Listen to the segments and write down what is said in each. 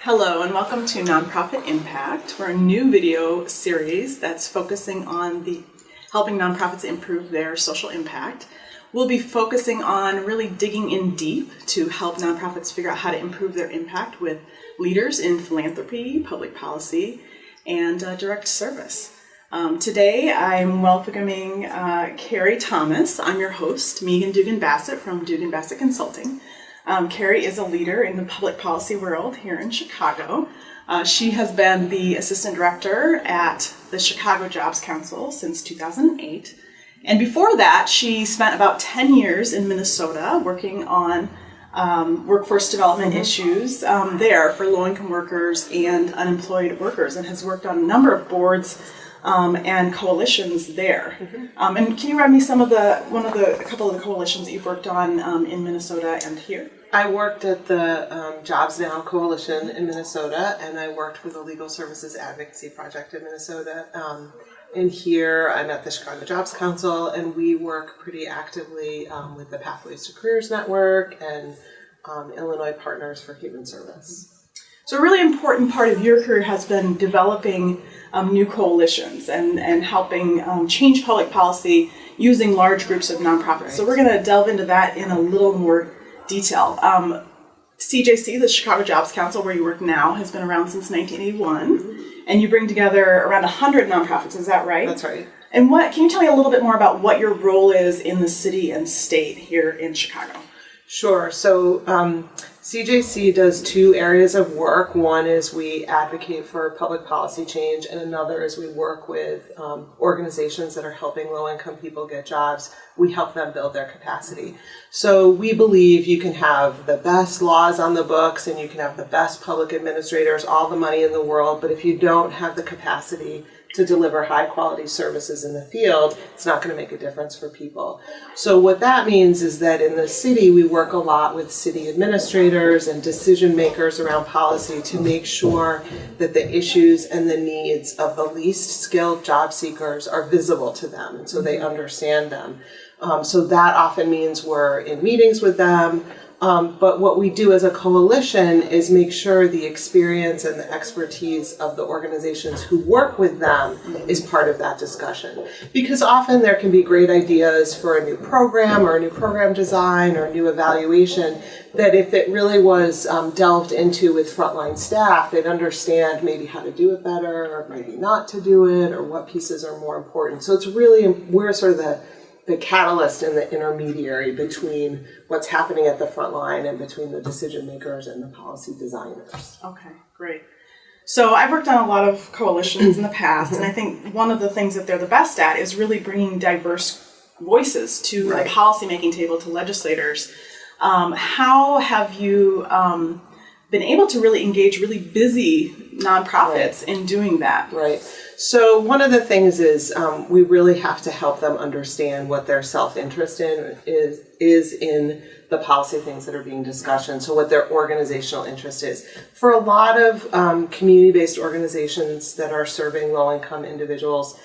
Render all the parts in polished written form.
Hello and welcome to Nonprofit Impact. We're a new video series that's focusing on helping nonprofits improve their social impact. We'll be focusing on really digging in deep to help nonprofits figure out how to improve their impact with leaders in philanthropy, public policy, and direct service. Today I'm welcoming Carrie Thomas. I'm your host, Megan Dugan-Bassett from Dugan-Bassett Consulting. Carrie is a leader in the public policy world here in Chicago. She has been the assistant director at the Chicago Jobs Council since 2008. And before that, she spent about 10 years in Minnesota working on workforce development issues there for low-income workers and unemployed workers, and has worked on a number of boards and coalitions there. And can you run me a couple of the coalitions that you've worked on in Minnesota and here? I worked at the Jobs Now Coalition in Minnesota, and I worked for the Legal Services Advocacy Project in Minnesota. And here I'm at the Chicago Jobs Council, and we work pretty actively with the Pathways to Careers Network and Illinois Partners for Human Service. So a really important part of your career has been developing new coalitions and helping change public policy using large groups of nonprofits. Right. So we're going to delve into that in a little more detail. CJC, the Chicago Jobs Council, where you work now, has been around since 1981, and you bring together around 100 nonprofits, is that right? That's right. And can you tell me a little bit more about what your role is in the city and state here in Chicago? Sure. So CJC does two areas of work. One is we advocate for public policy change, and another is we work with organizations that are helping low-income people get jobs. We help them build their capacity. So we believe you can have the best laws on the books and you can have the best public administrators, all the money in the world, but if you don't have the capacity to deliver high-quality services in the field, it's not going to make a difference for people. So what that means is that in the city, we work a lot with city administrators and decision makers around policy to make sure that the issues and the needs of the least skilled job seekers are visible to them, and so they understand them. So that often means we're in meetings with them. But what we do as a coalition is make sure the experience and the expertise of the organizations who work with them is part of that discussion. Because often there can be great ideas for a new program or a new program design or a new evaluation that if it really was delved into with frontline staff, they'd understand maybe how to do it better or maybe not to do it or what pieces are more important. So it's really, we're sort of the catalyst and the intermediary between what's happening at the front line and between the decision makers and the policy designers. Okay, great. So I've worked on a lot of coalitions in the past, and I think one of the things that they're the best at is really bringing diverse voices to the policymaking table, to legislators. How have you been able to really engage really busy nonprofits in doing that? Right. So one of the things is we really have to help them understand what their self-interest is in the policy things that are being discussed, and so what their organizational interest is. For a lot of community-based organizations that are serving low-income individuals,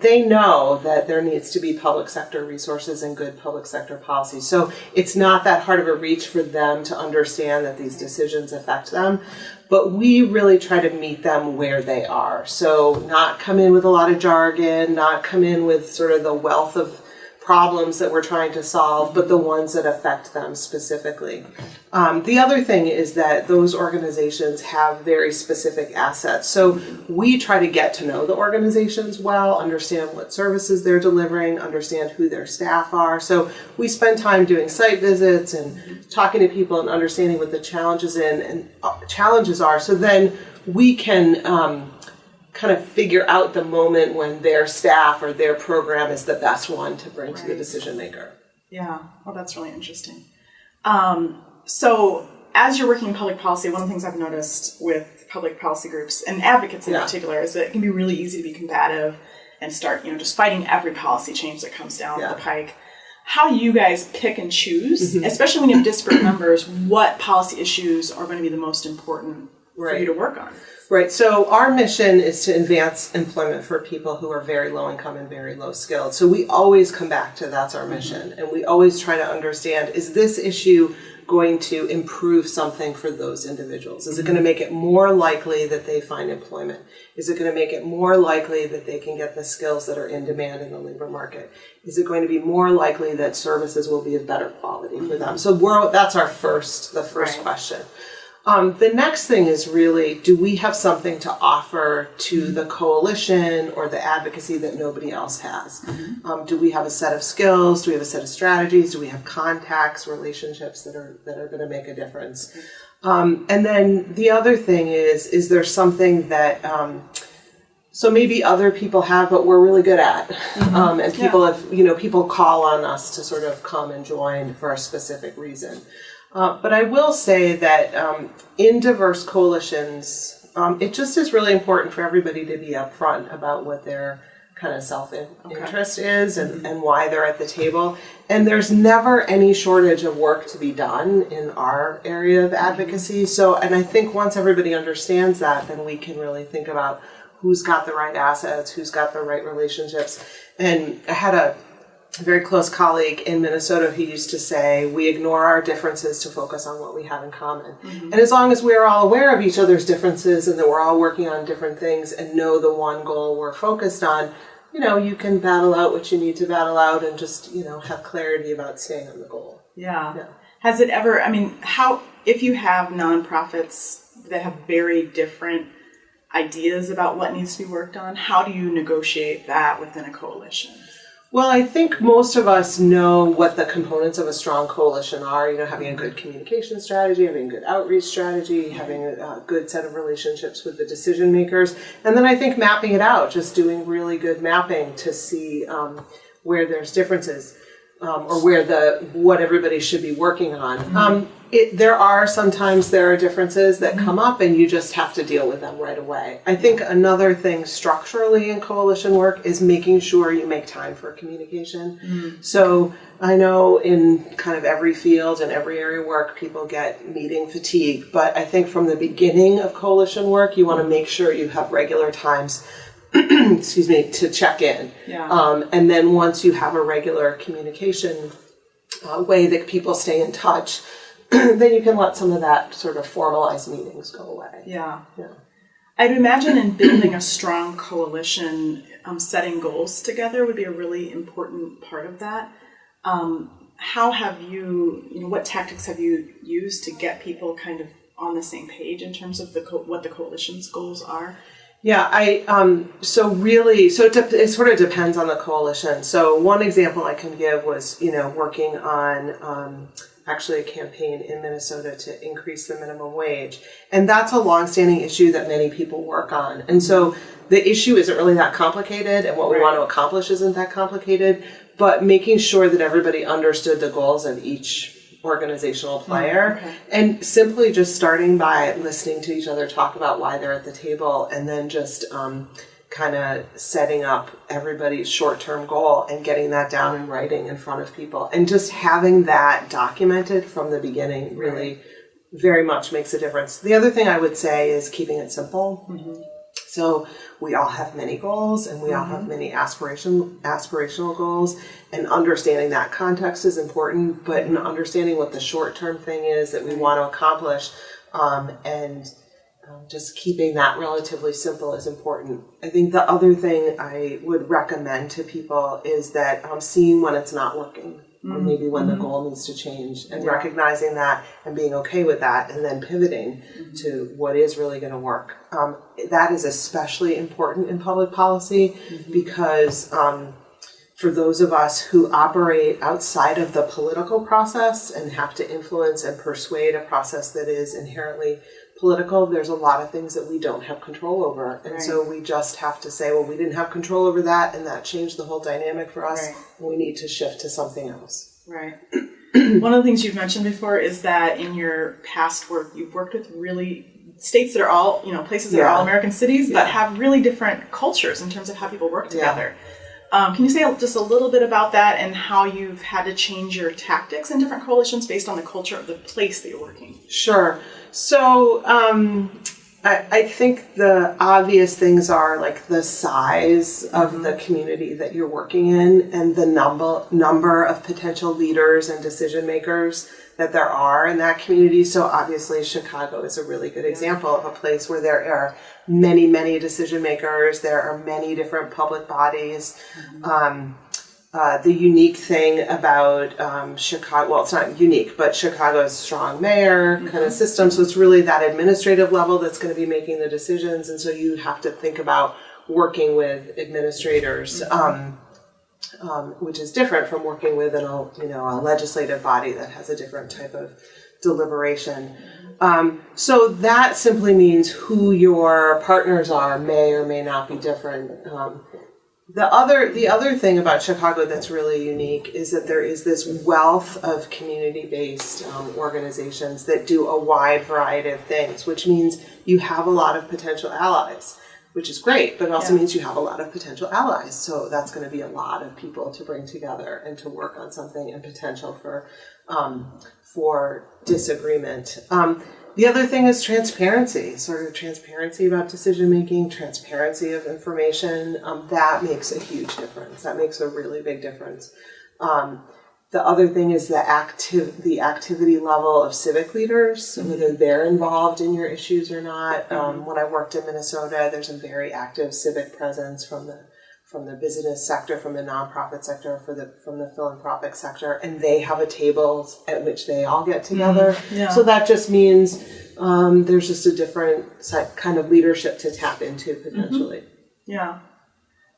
they know that there needs to be public sector resources and good public sector policy. So it's not that hard of a reach for them to understand that these decisions affect them. But we really try to meet them where they are. So not come in with a lot of jargon, not come in with sort of the wealth of problems that we're trying to solve, but the ones that affect them specifically. The other thing is that those organizations have very specific assets. So we try to get to know the organizations well, understand what services they're delivering, understand who their staff are. So we spend time doing site visits and talking to people and understanding what the challenges are. So then we can kind of figure out the moment when their staff or their program is the best one to bring to the decision maker. Yeah, well, that's really interesting. So as you're working in public policy, one of the things I've noticed with public policy groups and advocates in particular is that it can be really easy to be combative and start, just fighting every policy change that comes down the pike. How do you guys pick and choose, especially when you have disparate members, what policy issues are going to be the most important for you to work on? Right. So our mission is to advance employment for people who are very low income and very low skilled. So we always come back to that's our mission. And we always try to understand, is this issue going to improve something for those individuals? Is it going to make it more likely that they find employment? Is it going to make it more likely that they can get the skills that are in demand in the labor market? Is it going to be more likely that services will be of better quality for them? So that's the first Right. question. The next thing is really, do we have something to offer to the coalition or the advocacy that nobody else has? Do we have a set of skills? Do we have a set of strategies? Do we have contacts, relationships that are going to make a difference? And then the other thing is there something that so maybe other people have, but we're really good at, and people have, people call on us to sort of come and join for a specific reason. But I will say that in diverse coalitions, it just is really important for everybody to be upfront about what their kind of self-interest is and why they're at the table. And there's never any shortage of work to be done in our area of advocacy. So, and I think once everybody understands that, then we can really think about who's got the right assets, who's got the right relationships. And I had a very close colleague in Minnesota who used to say, we ignore our differences to focus on what we have in common. And as long as we're all aware of each other's differences and that we're all working on different things and know the one goal we're focused on, you can battle out what you need to battle out and just, have clarity about staying on the goal. Yeah. Has it ever, if you have nonprofits that have very different ideas about what needs to be worked on, how do you negotiate that within a coalition? Well, I think most of us know what the components of a strong coalition are, having a good communication strategy, having a good outreach strategy, having a good set of relationships with the decision makers. And then I think mapping it out, just doing really good mapping to see where there's differences or where what everybody should be working on. There are differences that come up and you just have to deal with them right away. I think another thing structurally in coalition work is making sure you make time for communication. So I know in kind of every field and every area of work, people get meeting fatigue, but I think from the beginning of coalition work, you want to make sure you have regular times to check in. And then once you have a regular communication way that people stay in touch, then you can let some of that sort of formalized meetings go away. Yeah. I'd imagine in building a strong coalition, setting goals together would be a really important part of that. How have what tactics have you used to get people kind of on the same page in terms of what the coalition's goals are? Yeah, it sort of depends on the coalition. So one example I can give was, working on actually a campaign in Minnesota to increase the minimum wage. And that's a longstanding issue that many people work on. And so the issue isn't really that complicated, and what we want to accomplish isn't that complicated, but making sure that everybody understood the goals of each organizational player, and simply just starting by listening to each other talk about why they're at the table, and then just kind of setting up everybody's short-term goal and getting that down in writing in front of people, and just having that documented from the beginning really very much makes a difference. The other thing I would say is keeping it simple. So we all have many goals, and we all have many aspirational goals, and understanding that context is important, but in understanding what the short-term thing is that we want to accomplish, and just keeping that relatively simple is important. I think the other thing I would recommend to people is that seeing when it's not working, or maybe when the goal needs to change, and recognizing that and being okay with that, and then pivoting to what is really going to work. That is especially important in public policy because for those of us who operate outside of the political process and have to influence and persuade a process that is inherently political, there's a lot of things that we don't have control over. And so we just have to say, well, we didn't have control over that, and that changed the whole dynamic for us, and we need to shift to something else. One of the things you've mentioned before is that in your past work, you've worked with really states that are all, places that are all American cities, but have really different cultures in terms of how people work together. Can you say just a little bit about that and how you've had to change your tactics in different coalitions based on the culture of the place that you're working? Sure. So I think the obvious things are like the size of the community that you're working in, and the number of potential leaders and decision makers that there are in that community. So obviously Chicago is a really good example of a place where there are many, many decision makers. There are many different public bodies. The unique thing about Chicago, well, it's not unique, but Chicago's strong mayor kind of system. So it's really that administrative level that's going to be making the decisions. And so you have to think about working with administrators, which is different from working with a legislative body that has a different type of deliberation. So that simply means who your partners are may or may not be different. The other thing about Chicago that's really unique is that there is this wealth of community-based organizations that do a wide variety of things, which means you have a lot of potential allies, which is great, but it also means you have a lot of potential allies. So that's going to be a lot of people to bring together and to work on something, and potential for disagreement. The other thing is transparency, sort of transparency about decision making, transparency of information. That makes a huge difference. That makes a really big difference. The other thing is the activity level of civic leaders, whether they're involved in your issues or not. When I worked in Minnesota, there's a very active civic presence from the business sector, from the nonprofit sector, from the philanthropic sector, and they have a table at which they all get together. So that just means there's just a different kind of leadership to tap into potentially. Yeah,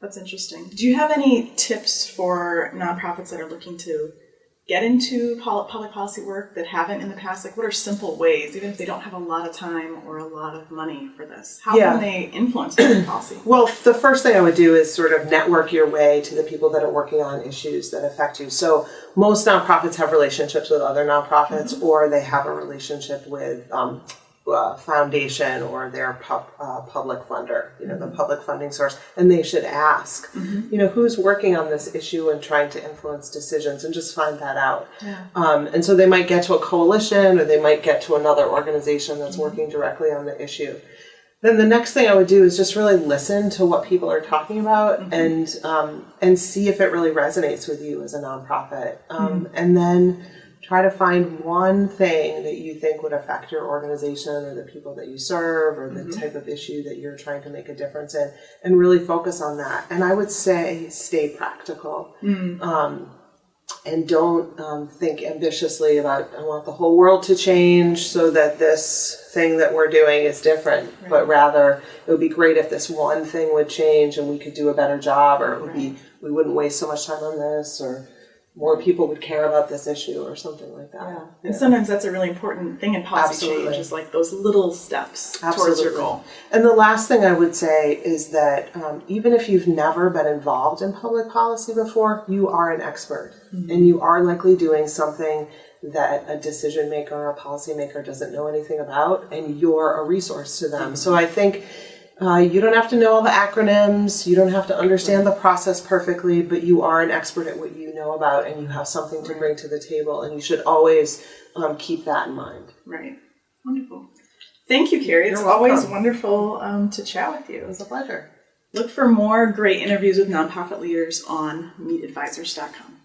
that's interesting. Do you have any tips for nonprofits that are looking to get into public policy work that haven't in the past? Like, what are simple ways, even if they don't have a lot of time or a lot of money for this? How can they influence public policy? Well, the first thing I would do is sort of network your way to the people that are working on issues that affect you. So most nonprofits have relationships with other nonprofits, or they have a relationship with foundation or their public funder, the public funding source, and they should ask, who's working on this issue and trying to influence decisions, and just find that out. And so they might get to a coalition, or they might get to another organization that's working directly on the issue. Then the next thing I would do is just really listen to what people are talking about, and see if it really resonates with you as a nonprofit, and then try to find one thing that you think would affect your organization or the people that you serve, or the type of issue that you're trying to make a difference in, and really focus on that. And I would say stay practical, and don't think ambitiously about, I want the whole world to change so that this thing that we're doing is different, but rather it would be great if this one thing would change and we could do a better job, or it would be, we wouldn't waste so much time on this, or more people would care about this issue, or something like that. And sometimes that's a really important thing in policy change, is like those little steps towards your goal. And the last thing I would say is that even if you've never been involved in public policy before, you are an expert, and you are likely doing something that a decision maker or a policy maker doesn't know anything about, and you're a resource to them. So I think you don't have to know all the acronyms, you don't have to understand the process perfectly, but you are an expert at what you know about, and you have something to bring to the table, and you should always keep that in mind. Right. Wonderful. Thank you, Carrie. It's always wonderful to chat with you. It was a pleasure. Look for more great interviews with nonprofit leaders on meetadvisors.com.